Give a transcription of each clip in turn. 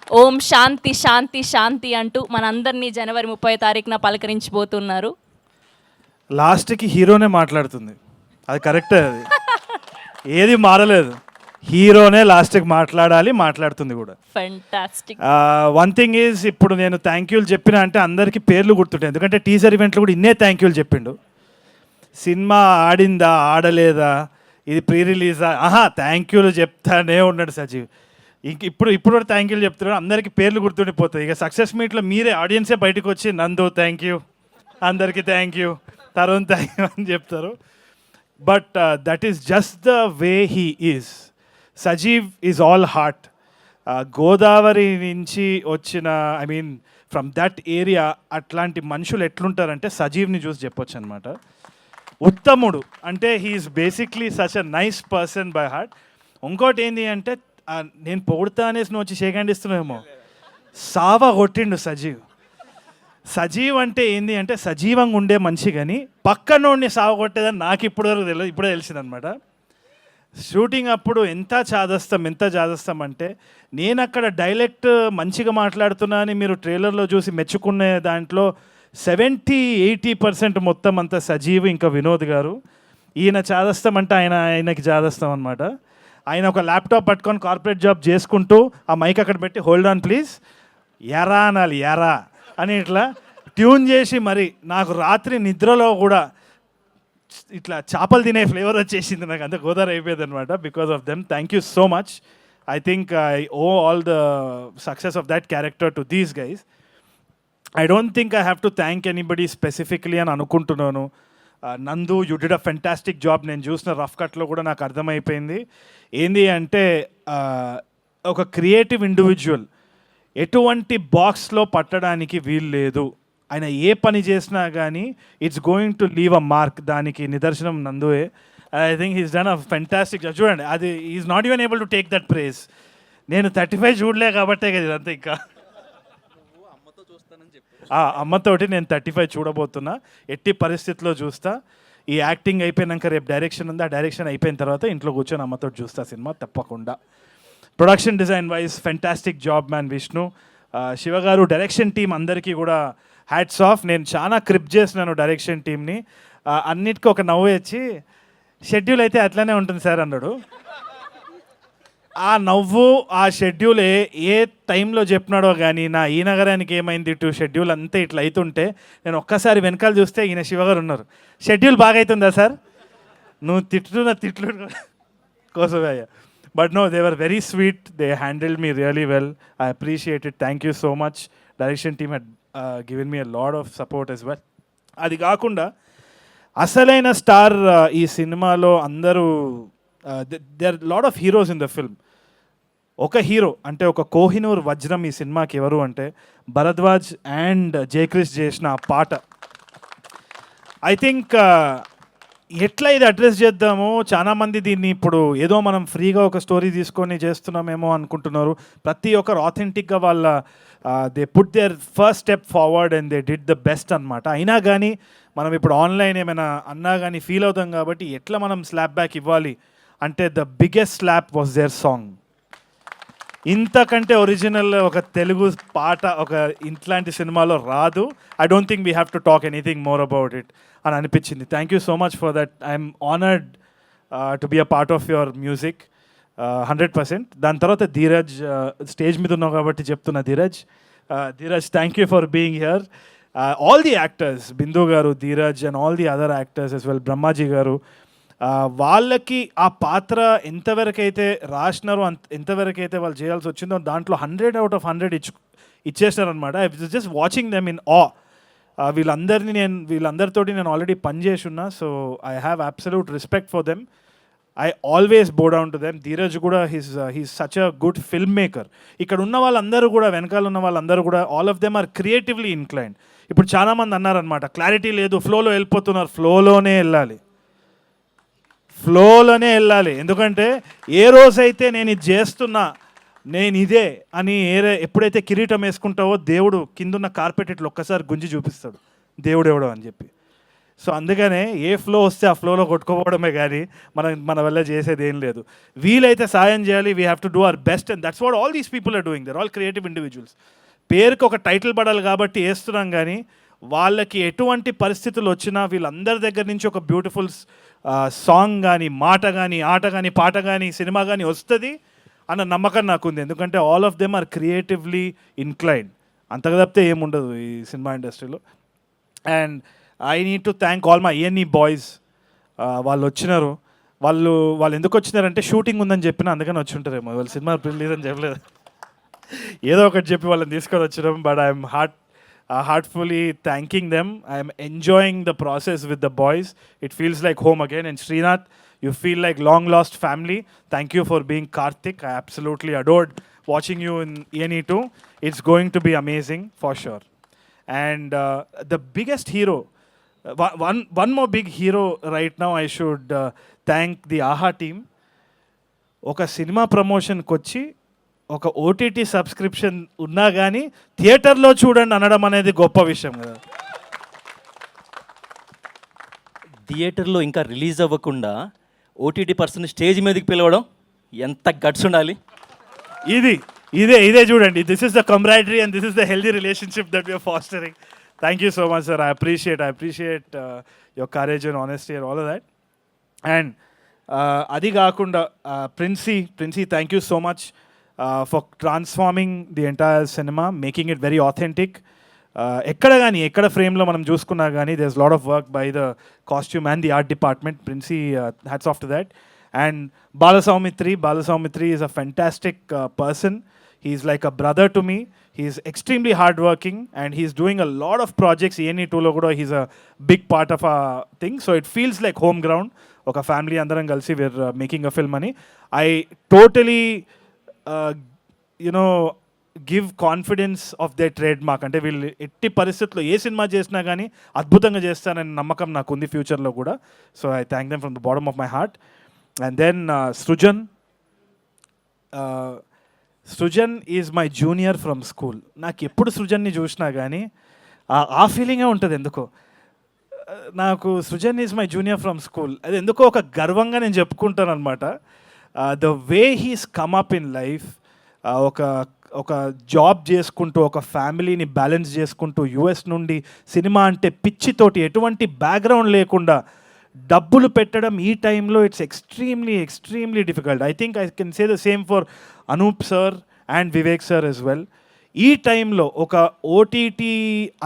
ఓం శాంతి శాంతి శాంతి అంటూ మనందరినీ జనవరి 30 తారీఖున పలకరించబోతున్నారు. లాస్ట్కి హీరోనే మాట్లాడుతుంది, అది కరెక్టే. అది ఏది మారలేదు, హీరోనే లాస్ట్కి మాట్లాడాలి, మాట్లాడుతుంది కూడా. ఫెంటాస్టిక్. వన్ థింగ్ ఈజ్, ఇప్పుడు నేను థ్యాంక్ యూలు చెప్పిన అంటే అందరికీ పేర్లు గుర్తుంటాయి, ఎందుకంటే టీజర్ ఈవెంట్లో కూడా ఇన్నే థ్యాంక్ యూలు చెప్పిండు. సినిమా ఆడిందా ఆడలేదా, ఇది ప్రీ రిలీజా, థ్యాంక్ యూలు చెప్తానే ఉన్నాడు సజీవ్. ఇప్పుడు కూడా థ్యాంక్ యూలు చెప్తున్నాడు, అందరికీ పేర్లు గుర్తుండిపోతాయి. ఇక సక్సెస్ మీట్లో మీరే ఆడియన్సే బయటకు వచ్చి నందు థ్యాంక్ యూ, అందరికీ thank you, Tarun thank you అని చెప్తారు. But that is just the way he is. Sajeev is all heart. Godavari నుంచి వచ్చిన, I mean from that area, అట్లాంటి మనుషులు ఎట్లుంటారంటే సజీవ్ని చూసి చెప్పొచ్చు అనమాట. ఉత్తముడు అంటే he is basically such a nice person by heart. ఇంకోటి ఏంటి అంటే, నేను పొగుడుతా అనేసి నువ్వు వచ్చి షేక్ హ్యాండ్ ఇస్తున్నావేమో, సావా కొట్టిండు సజీవ్. సజీవ్ అంటే ఏంది అంటే సజీవంగా ఉండే మనిషి, కానీ పక్కనోడిని సావ కొట్టేదని నాకు ఇప్పటి వరకు తెలియదు, ఇప్పుడే తెలిసిందనమాట. షూటింగ్ అప్పుడు ఎంత చాదస్తాం అంటే, నేను అక్కడ డైలెక్ట్ మంచిగా మాట్లాడుతున్నా అని మీరు ట్రైలర్లో చూసి మెచ్చుకునే దాంట్లో 70-80% మొత్తం అంతా సజీవ్ ఇంకా వినోద్ గారు. ఈయన చాదస్తాం అంటే ఆయనకి చాదస్తాం అనమాట. ఆయన ఒక ల్యాప్టాప్ పట్టుకొని కార్పొరేట్ జాబ్ చేసుకుంటూ ఆ మైక్ అక్కడ పెట్టి హోల్డ్ ఆన్ ప్లీజ్, ఎరా అనాలి, ఎరా అని ఇట్లా ట్యూన్ చేసి, మరి నాకు రాత్రి నిద్రలో కూడా ఇట్లా చేపలు తినే ఫ్లేవర్ వచ్చేసింది, నాకు అంత గోదావరి అయిపోయేది అనమాట. Because of them, thank you so much. I think I owe all the success of that character to these guys. I don't think I have to thank anybody specifically అని అనుకుంటున్నాను. Nandu, you did a fantastic job. నేను చూసిన rough కట్లో కూడా నాకు అర్థమైపోయింది ఏంది అంటే, ఒక క్రియేటివ్ ఇండివిజువల్ ఎటువంటి బాక్స్లో పట్టడానికి వీలు లేదు. ఆయన ఏ పని చేసినా కానీ it's going to leave a mark. దానికి నిదర్శనం నందువే. I think he's done a fantastic job. చూడండి, అది is not even able to take that prize. నేను 35 చూడలే కాబట్టే కదా ఇదంతా. ఇంకా అమ్మతోటి నేను 35 చూడబోతున్నా, ఎట్టి పరిస్థితిలో చూస్తా. ఈ యాక్టింగ్ అయిపోయినాక రేపు డైరెక్షన్ ఉంది, ఆ డైరెక్షన్ అయిపోయిన తర్వాత ఇంట్లో కూర్చొని అమ్మతో చూస్తా సినిమా తప్పకుండా. Production design wise fantastic job man Vishnu. Shiva గారు, డైరెక్షన్ టీం అందరికీ కూడా హ్యాట్స్ ఆఫ్. నేను చాలా క్రిప్ చేసినాను డైరెక్షన్ టీమ్ని. అన్నిటికీ ఒక నవ్వు వచ్చి, షెడ్యూల్ అయితే అట్లనే ఉంటుంది సార్ అన్నాడు. ఆ నవ్వు, ఆ షెడ్యూల్ ఏ టైంలో చెప్పినాడో కానీ, నా ఈ నగరానికి ఏమైంది ఇటు షెడ్యూల్ అంతా ఇట్లా అవుతుంటే నేను ఒక్కసారి వెనకాల చూస్తే ఈయన శివగారు ఉన్నారు. షెడ్యూల్ బాగా అవుతుందా సార్, నువ్వు తిట్టున్న తిట్లు కోసమే అయ్యా. But no, they were very sweet, they handled me really well. I appreciate it, thank you so much. Direction team had given me a lot of support as well. అది కాకుండా అసలైన star ఈ సినిమాలో అందరూ, they are lot of heroes in the film. ఒక hero అంటే ఒక కోహినూర్ వజ్రం ఈ సినిమాకి ఎవరు అంటే భరద్వాజ్ అండ్ జయక్రిష్ చేసిన ఆ పాట. ఐ థింక్ ఎట్లా ఇది అడ్రస్ చేద్దామో, చాలామంది దీన్ని ఇప్పుడు ఏదో మనం ఫ్రీగా ఒక స్టోరీ తీసుకొని చేస్తున్నామేమో అనుకుంటున్నారు. ప్రతి ఒక్కరు ఆథెంటిక్గా వాళ్ళ they put their first step forward and they did the best అనమాట. అయినా కానీ మనం ఇప్పుడు ఆన్లైన్ ఏమైనా అన్నా కానీ ఫీల్ అవుతాం కాబట్టి, ఎట్లా మనం స్లాప్ బ్యాక్ ఇవ్వాలి అంటే the biggest slap was their song. ఇంతకంటే ఒరిజినల్ ఒక తెలుగు పాట ఒక ఇట్లాంటి సినిమాలో రాదు. I don't think we have to talk anything more about it అని అనిపించింది. Thank you so much for that. I'm honoured to be a part of your music 100%. దాని తర్వాత ధీరజ్, స్టేజ్ మీద ఉన్నావు కాబట్టి చెప్తున్నా, Dheeraj thank you for being here. All the actors, Bindu garu, Dheeraj and all the other actors as well, Brahmaji garu, వాళ్ళకి ఆ పాత్ర ఎంతవరకైతే రాసినారో ఎంతవరకైతే వాళ్ళు చేయాల్సి వచ్చిందో దాంట్లో 100 out of 100 ఇచ్చేసినారనమాట. I was just watching them in awe. వీళ్ళందరితోటి నేను ఆల్రెడీ పనిచేసి ఉన్నా, so I have absolute respect for them. I always bow down to them. Dheeraj కూడా he's such a good filmmaker. ఇక్కడ ఉన్న వాళ్ళందరూ కూడా, వెనకాల ఉన్న వాళ్ళందరూ కూడా, all of them are creatively inclined. ఇప్పుడు చాలామంది అన్నారనమాట, క్లారిటీ లేదు, ఫ్లోలో వెళ్ళిపోతున్నారు. ఫ్లోలోనే వెళ్ళాలి. ఎందుకంటే ఏ రోజైతే నేను ఇది చేస్తున్నా, నేను ఇదే అని ఎప్పుడైతే కిరీటం వేసుకుంటావో, దేవుడు కిందున్న కార్పెట్ ఇట్లా ఒక్కసారి గుంజి చూపిస్తాడు, దేవుడు ఎవడో అని చెప్పి. సో అందుకనే ఏ ఫ్లో వస్తే ఆ ఫ్లోలో కొట్టుకోవడమే కానీ మన వల్ల చేసేది ఏం లేదు. వీలైతే సాయం చేయాలి, we have to do our best, and that's what all these people are doing. They're all creative individuals. పేరుకి ఒక టైటిల్ పడాలి కాబట్టి వేస్తున్నాం, కానీ వాళ్ళకి ఎటువంటి పరిస్థితులు వచ్చినా వీళ్ళందరి దగ్గర నుంచి ఒక బ్యూటిఫుల్ సాంగ్ కానీ, మాట కానీ, ఆట కానీ, పాట కానీ, సినిమా కానీ వస్తుంది అన్న నమ్మకం నాకుంది. ఎందుకంటే all of them are creatively inclined. అంతగా తప్పితే ఏముండదు ఈ సినిమా ఇండస్ట్రీలో. And I need to thank all my ENE boys. వాళ్ళు వచ్చినారు. వాళ్ళు ఎందుకు వచ్చినారంటే షూటింగ్ ఉందని చెప్పిన, అందుకని వచ్చి ఉంటారేమో. వాళ్ళు సినిమా రిలీజ్ అని చెప్పలేదు, ఏదో ఒకటి చెప్పి వాళ్ళని తీసుకొని వచ్చినాం. But I'm heartfully thanking them. I'm enjoying the process with the boys. It feels like home again. And Srinath, you feel like long lost family. Thank you for being Karthik. I absolutely adored watching you in ENE 2. It's going to be amazing for sure. And the biggest hero, one more big hero right now, I should thank the AHA team. ఒక cinema ప్రమోషన్కి వచ్చి ఒక OTT subscription ఉన్నా కానీ థియేటర్లో చూడండి అనడం అనేది గొప్ప విషయం కదా. థియేటర్లో ఇంకా రిలీజ్ అవ్వకుండా OTT పర్సన్ స్టేజ్ మీదకి పిలవడం ఎంత గట్స్ ఉండాలి. ఇదే చూడండి. This is the camaraderie and this is the healthy relationship that we are fostering. Thank you so much, sir. I appreciate your courage and honesty and all of that. And అది కాకుండా princi, thank you so much for transforming the entire cinema, making it very authentic. ఎక్కడ ఫ్రేమ్లో మనం చూసుకున్నా కానీ there's a lot of work by the costume and the art department. Princey, hats off to that. And Balasaumitri is a fantastic person. He's like a brother to me. He's extremely hardworking and he's doing a lot of projects. ENE 2 lo kuda he's a big part of our thing. So it feels like home ground. Oka family andaram kalsi we're making a film ani. I totally give confidence of they trade mark. అంటే వీళ్ళు ఎట్టి పరిస్థితుల్లో ఏ cinema చేసినా కానీ అద్భుతంగా చేస్తానని నమ్మకం నాకు ఉంది ఫ్యూచర్లో కూడా. So I thank them from the bottom of my heart. And then Srujan is my junior from school. నాకు ఎప్పుడు సృజన్ని చూసినా కానీ ఆ ఫీలింగే ఉంటుంది ఎందుకో. నాకు Srujan is my junior from school, అది ఎందుకో ఒక గర్వంగా నేను చెప్పుకుంటాను అనమాట. The way he's come up in life, ఒక జాబ్ చేసుకుంటూ ఒక ఫ్యామిలీని బ్యాలెన్స్ చేసుకుంటూ US నుండి సినిమా అంటే పిచ్చితోటి ఎటువంటి బ్యాక్గ్రౌండ్ లేకుండా డబ్బులు పెట్టడం ఈ టైంలో it's extremely difficult. I think I can say the same for Anoop sir and Vivek sir as well. ఈ టైంలో ఒక OTT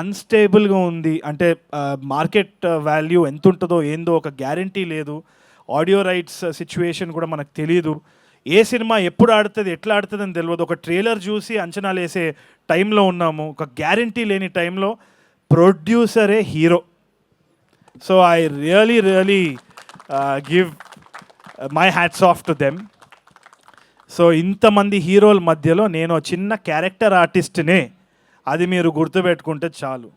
అన్స్టేబుల్గా ఉంది అంటే మార్కెట్ వాల్యూ ఎంత ఉంటుందో ఏందో ఒక గ్యారంటీ లేదు. ఆడియో రైట్స్ సిచ్యువేషన్ కూడా మనకు తెలియదు. ఏ సినిమా ఎప్పుడు ఆడుతుంది ఎట్లా ఆడుతుంది అని తెలియదు. ఒక ట్రైలర్ చూసి అంచనాలు వేసే టైంలో ఉన్నాము. ఒక గ్యారంటీ లేని టైంలో ప్రొడ్యూసరే hero. So I really give my hats off to them. So ఇంతమంది హీరోల మధ్యలో నేను చిన్న క్యారెక్టర్ ఆర్టిస్ట్నే, అది మీరు గుర్తుపెట్టుకుంటే చాలు.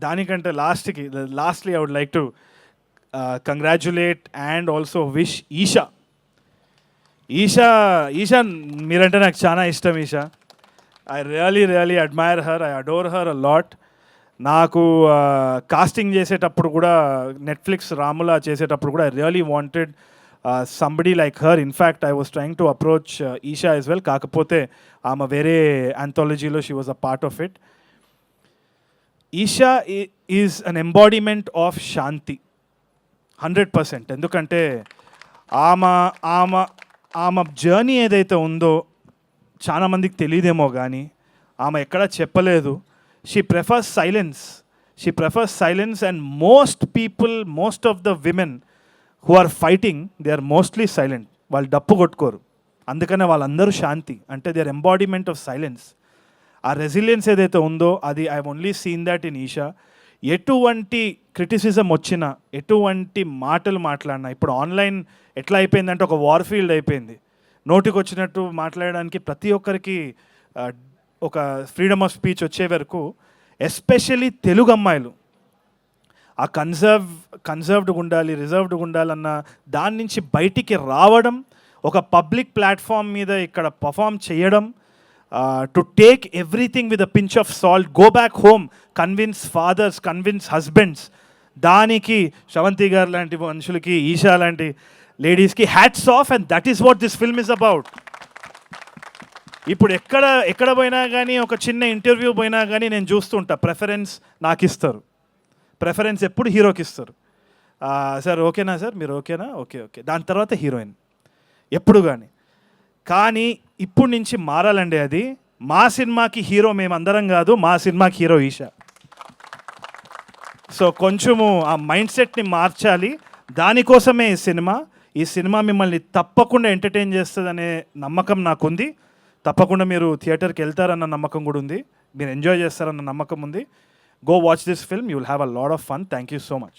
దానికంటే lastly I would like to congratulate and also wish Eesha మీరంటే నాకు చాలా ఇష్టం. I really admire her, I adore her a lot. నాకు కాస్టింగ్ చేసేటప్పుడు కూడా నెట్ఫ్లిక్స్ రాములా చేసేటప్పుడు కూడా I really wanted somebody like her. In fact I was trying to approach Eesha as well. కాకపోతే ఆమె వేరే ఆంథాలజీలో she was a part of it. Eesha is an embodiment of Shanti 100%. ఎందుకంటే ఆమె జర్నీ ఏదైతే ఉందో చాలామందికి తెలియదేమో కానీ ఆమె ఎక్కడా చెప్పలేదు. She prefers silence and most of the women who are fighting they are mostly silent. వాళ్ళు డప్పు కొట్టుకోరు, అందుకనే వాళ్ళందరూ శాంతి. అంటే they are embodiment of silence. ఆ రెసిలియన్స్ ఏదైతే ఉందో అది I only seen that in Esha. ఎటువంటి క్రిటిసిజం వచ్చినా, ఎటువంటి మాటలు మాట్లాడినా, ఇప్పుడు ఆన్లైన్ ఎట్లా అయిపోయిందంటే ఒక వార్ ఫీల్డ్ అయిపోయింది. నోటికి వచ్చినట్టు మాట్లాడడానికి ప్రతి ఒక్కరికి ఒక ఫ్రీడమ్ ఆఫ్ స్పీచ్ వచ్చే వరకు, ఎస్పెషల్లీ తెలుగు అమ్మాయిలు ఆ కన్సర్వ్డ్గా ఉండాలి, రిజర్వ్డ్గా ఉండాలన్న దాని నుంచి బయటికి రావడం, ఒక పబ్లిక్ ప్లాట్ఫామ్ మీద ఇక్కడ పర్ఫామ్ చేయడం, to take everything with a pinch of salt, go back home, convince fathers, convince husbands. దానికి శ్రవంతి గారు లాంటి మనుషులకి, ఈషా లాంటి లేడీస్కి hats off, and that is what this film is about. ఇప్పుడు ఎక్కడ పోయినా కానీ, ఒక చిన్న ఇంటర్వ్యూ పోయినా కానీ నేను చూస్తుంటా, ప్రెఫరెన్స్ నాకు ఇస్తారు. ప్రెఫరెన్స్ ఎప్పుడు హీరోకి ఇస్తారు. సార్ ఓకేనా, సార్ మీరు ఓకేనా, ఓకే ఓకే, దాని తర్వాత హీరోయిన్ ఎప్పుడు కానీ ఇప్పుడు నుంచి మారాలండి అది. మా సినిమాకి హీరో మేమందరం కాదు, మా సినిమాకి హీరో ఈషా. సో కొంచెము ఆ మైండ్ సెట్ని మార్చాలి. దానికోసమే ఈ సినిమా మిమ్మల్ని తప్పకుండా ఎంటర్టైన్ చేస్తుందనే నమ్మకం నాకుంది. తప్పకుండా మీరు థియేటర్కి వెళ్తారన్న నమ్మకం కూడా ఉంది, మీరు ఎంజాయ్ చేస్తారన్న నమ్మకం ఉంది. Go watch this film, you will have a lot of fun. Thank you so much.